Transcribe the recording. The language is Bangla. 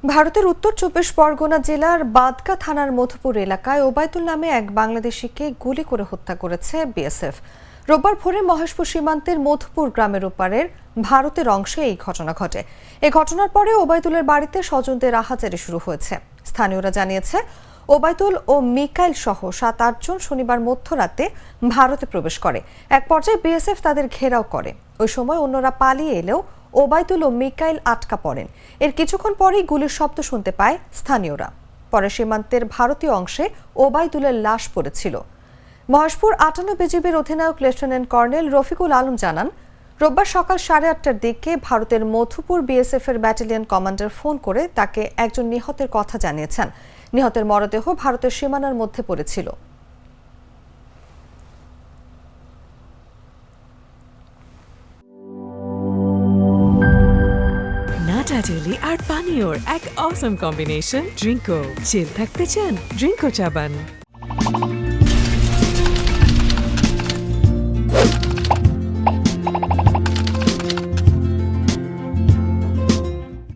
ভারতের উত্তর ২৪ পরগনা জেলার বাদকা থানার মধুপুর এলাকায় ওবায়দুল নামে এক বাংলাদেশিকে গুলি করে হত্যা করেছে বিএসএফ। রোববার ভোরে মহেশপুর সীমান্তের মধুপুর গ্রামের ওপারের ভারতের অংশে এই ঘটনা ঘটে। এই ঘটনার পরে ওবায়দুলের বাড়িতে স্বজনদের আহাজারি শুরু হয়েছে। স্থানীয়রা জানিয়েছে, ওবায়দুল ও মিকাইল সহ ৭-৮ জন শনিবার মধ্যরাতে ভারতে প্রবেশ করে। এক পর্যায়ে বিএসএফ তাদের ঘেরাও করে। ওই সময় অন্যরা পালিয়ে এলেও ওবায়দুল ও মিকাইল আটকা পড়েন। এর কিছুক্ষণ পরেই গুলির শব্দ শুনতে পায় স্থানীয়রা। পরে সীমান্তের ভারতীয় অংশে ওবায়দুলের লাশ পড়েছিল। মহেশপুর ৫৮ বিজিবির অধিনায়ক লেফটেন্যান্ট কর্নেল রফিকুল আলম জানান, রোববার সকাল ৮:৩০টার দিকে ভারতের মধুপুর বিএসএফ এর ব্যাটালিয়ন কমান্ডার ফোন করে তাকে একজন নিহতের কথা জানিয়েছেন। নিহতের মরদেহ ভারতের সীমানার মধ্যে পড়েছিল। নাটা ডেইলি আর পানীয়র এক অসম কম্বিনেশন ড্রিঙ্কো। চিল থাকতে চান? ড্রিঙ্কো চাবান।